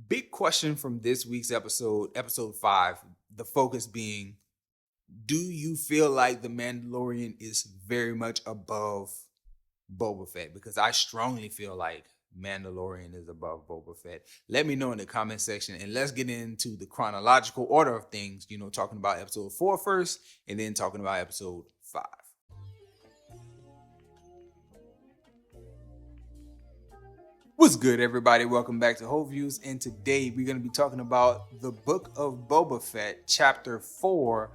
Big question from this week's episode 5, the focus being, do you feel like The Mandalorian is very much above Boba Fett? Because I strongly feel like Mandalorian is above Boba Fett. Let me know in the comment section, and let's get into the chronological order of things, talking about episode 4 first, and then talking about episode 5. What's good, everybody? Welcome back to Whole Views, and today we're going to be talking about the Book of Boba Fett, Chapter 4.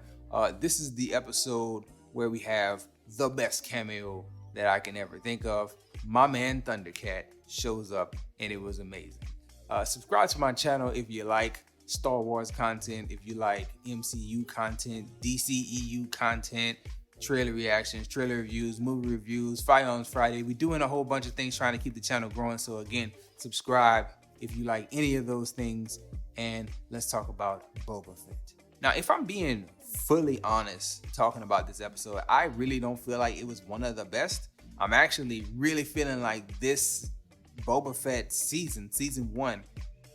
This is the episode where we have the best cameo that I can ever think of. My man Thundercat shows up, and it was amazing. Subscribe to my channel if you like Star Wars content, if you like MCU content, DCEU content, trailer reactions, trailer reviews, movie reviews, Firearms Friday. We're doing a whole bunch of things trying to keep the channel growing. So again, subscribe if you like any of those things, and let's talk about Boba Fett. Now, if I'm being fully honest talking about this episode, I really don't feel like it was one of the best. I'm actually really feeling like this Boba Fett season 1,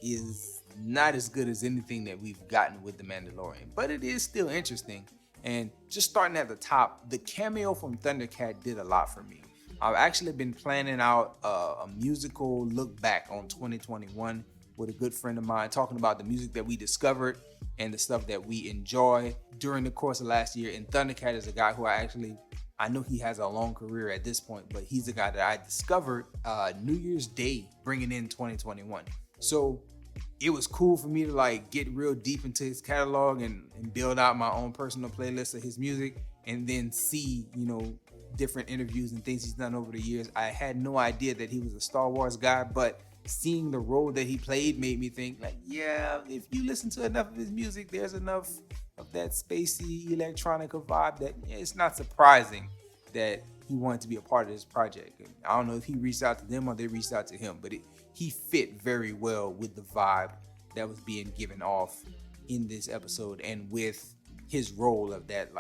is not as good as anything that we've gotten with The Mandalorian, but it is still interesting. And just starting at the top, the cameo from Thundercat did a lot for me. I've actually been planning out a musical look back on 2021 with a good friend of mine, talking about the music that we discovered and the stuff that we enjoy during the course of last year. And Thundercat is a guy who I know he has a long career at this point, but he's a guy that I discovered New Year's Day, bringing in 2021. So it was cool for me to get real deep into his catalog and build out my own personal playlist of his music, and then see, different interviews and things he's done over the years. I had no idea that he was a Star Wars guy, but seeing the role that he played made me think if you listen to enough of his music, there's enough of that spacey electronica vibe that it's not surprising that he wanted to be a part of this project. I don't know if he reached out to them or they reached out to him, but he fit very well with the vibe that was being given off in this episode, and with his role of that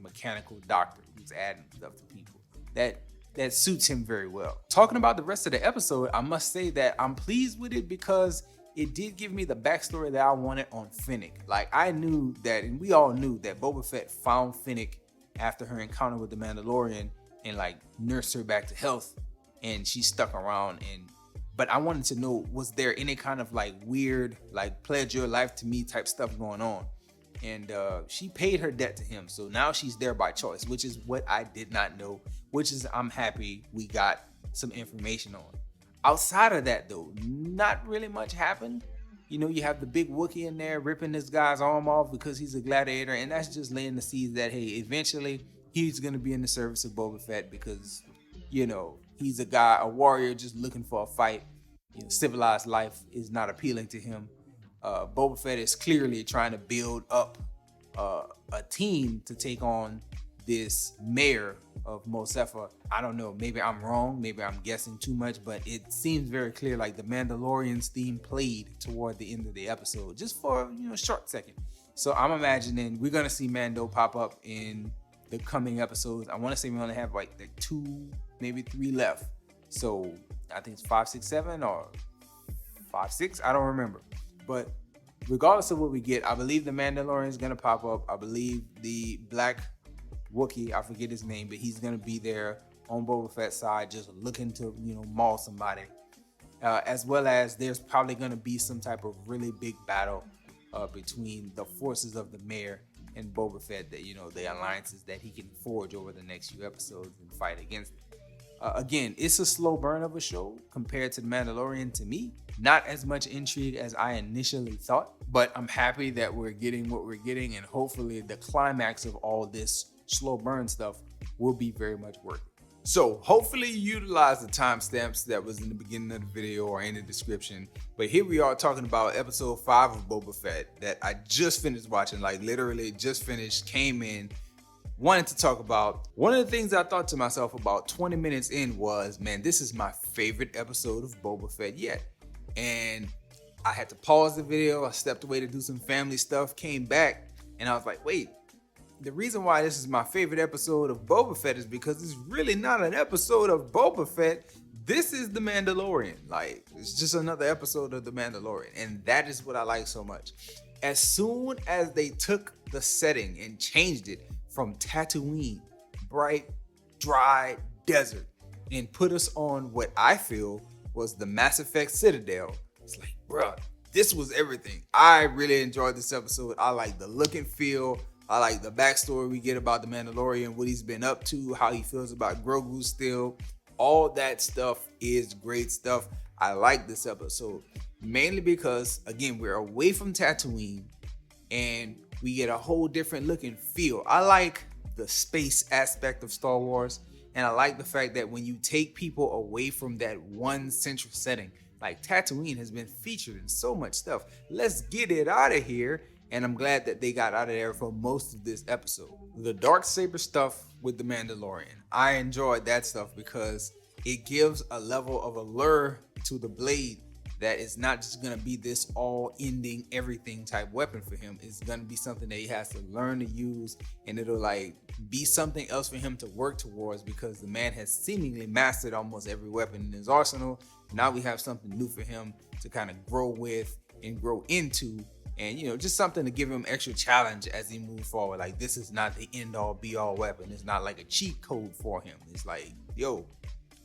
mechanical doctor who's adding stuff to people. That suits him very well. Talking about the rest of the episode, I must say that I'm pleased with it because it did give me the backstory that I wanted on Fennec. I knew that, and we all knew that Boba Fett found Fennec after her encounter with the Mandalorian and nursed her back to health, and she stuck around. But I wanted to know, was there any kind of weird, pledge your life to me type stuff going on? And she paid her debt to him. So now she's there by choice, which is what I did not know, which is I'm happy we got some information on. Outside of that, though, not really much happened. You have the big Wookiee in there ripping this guy's arm off because he's a gladiator, and that's just laying the seeds that, hey, eventually he's going to be in the service of Boba Fett because, he's a warrior just looking for a fight. Civilized life is not appealing to him. Boba Fett is clearly trying to build up a team to take on this mayor of Mos Espa. I don't know, maybe I'm wrong, maybe I'm guessing too much, but it seems very clear the Mandalorian's theme played toward the end of the episode, just for a short second. So I'm imagining we're gonna see Mando pop up in the coming episodes. I want to say we only have 2, maybe 3 left. So I think it's 5, 6, 7 or 5, 6. I don't remember. But regardless of what we get, I believe the Mandalorian is going to pop up. I believe the Black Wookiee, I forget his name, but he's going to be there on Boba Fett's side, just looking to, maul somebody. As well as there's probably going to be some type of really big battle between the forces of the mayor and Boba Fett, that, the alliances that he can forge over the next few episodes and fight against it. Again, it's a slow burn of a show compared to The Mandalorian to me. Not as much intrigue as I initially thought, but I'm happy that we're getting what we're getting, and hopefully the climax of all this slow burn stuff will be very much worth it. So hopefully you utilize the timestamps that was in the beginning of the video or in the description. But here we are talking about episode 5 of Boba Fett that I just finished watching, literally just finished, came in, wanted to talk about. One of the things I thought to myself about 20 minutes in was, man, this is my favorite episode of Boba Fett yet. And I had to pause the video. I stepped away to do some family stuff, came back, and I was like, wait, the reason why this is my favorite episode of Boba Fett is because it's really not an episode of Boba Fett. this is The Mandalorian. Like, it's just another episode of The Mandalorian. And that is what I like so much. As soon as they took the setting and changed it from Tatooine, bright, dry desert, and put us on what I feel was the Mass Effect Citadel, it's like, bruh, this was everything. I really enjoyed this episode. I like the look and feel. I like the backstory we get about the Mandalorian, what he's been up to, how he feels about Grogu still. All that stuff is great stuff. I like this episode mainly because, again, we're away from Tatooine and we get a whole different look and feel. I like the space aspect of Star Wars, and I like the fact that when you take people away from that one central setting, like Tatooine has been featured in so much stuff. Let's get it out of here. And I'm glad that they got out of there for most of this episode. The Darksaber stuff with the Mandalorian, I enjoyed that stuff because it gives a level of allure to the blade that is not just gonna be this all-ending everything type weapon for him. It's gonna be something that he has to learn to use, and it'll like be something else for him to work towards because the man has seemingly mastered almost every weapon in his arsenal. Now we have something new for him to kind of grow with and grow into. And, you know, just something to give him extra challenge as he moves forward. Like, this is not the end-all, be-all weapon. It's not like a cheat code for him. It's like, yo,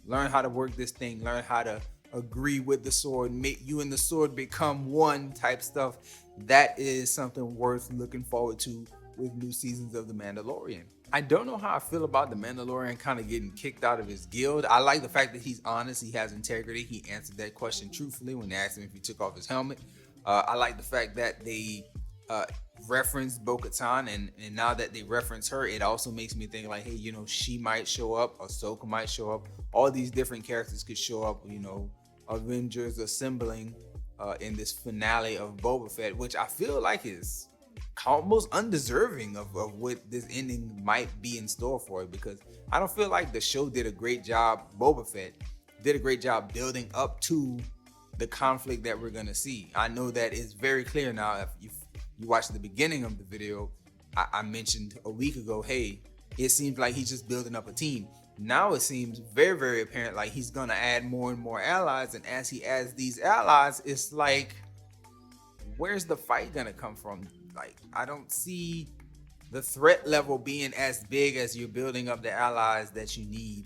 learn how to work this thing. Learn how to agree with the sword. Make you and the sword become one type stuff. That is something worth looking forward to with new seasons of The Mandalorian. I don't know how I feel about The Mandalorian kind of getting kicked out of his guild. I like the fact that he's honest. He has integrity. He answered that question truthfully when they asked him if he took off his helmet. I like the fact that they referenced Bo-Katan, and now that they reference her, it also makes me think like, hey, you know, she might show up, Ahsoka might show up, all these different characters could show up, you know, Avengers assembling in this finale of Boba Fett, which I feel like is almost undeserving of what this ending might be in store for it, because I don't feel like the show did a great job, Boba Fett did a great job building up to the conflict that we're gonna see. I know that it's very clear now. If you watch the beginning of the video, I mentioned a week ago, hey, it seems like he's just building up a team. Now it seems very, very apparent like he's gonna add more and more allies, and as he adds these allies, it's like, where's the fight gonna come from? Like, I don't see the threat level being as big as you're building up the allies that you need,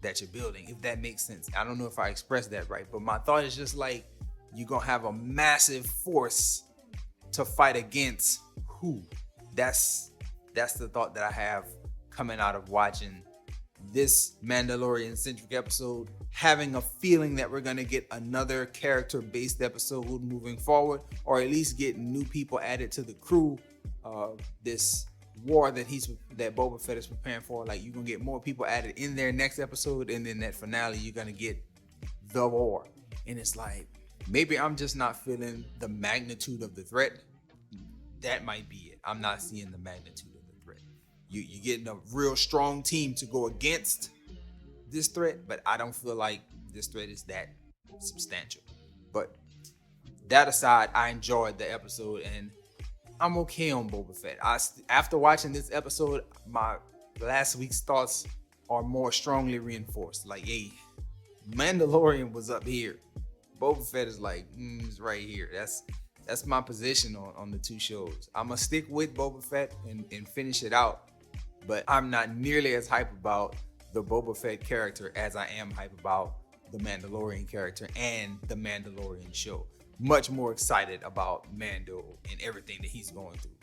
that you're building, if that makes sense. I don't know if I expressed that right, but my thought is just like, you're gonna have a massive force to fight against who? That's the thought that I have coming out of watching this Mandalorian centric episode, having a feeling that we're gonna get another character based episode moving forward, or at least get new people added to the crew. This war that Boba Fett is preparing for, like, you're gonna get more people added in their next episode, and then that finale you're gonna get the war. And it's like, maybe I'm just not feeling the magnitude of the threat. That might be it. I'm not seeing the magnitude of the threat. You're getting a real strong team to go against this threat, but I don't feel like this threat is that substantial. But that aside, I enjoyed the episode, and I'm okay on Boba Fett. After watching this episode, my last week's thoughts are more strongly reinforced. Like, hey, Mandalorian was up here. Boba Fett is like, it's right here. That's my position on the two shows. I'm gonna stick with Boba Fett and finish it out, but I'm not nearly as hype about the Boba Fett character as I am hype about the Mandalorian character and the Mandalorian show. Much more excited about Mando and everything that he's going through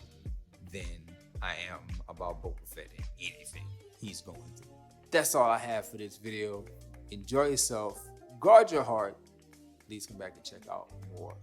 than I am about Boba Fett and anything he's going through. That's all I have for this video. Enjoy yourself. Guard your heart. Please come back and check out more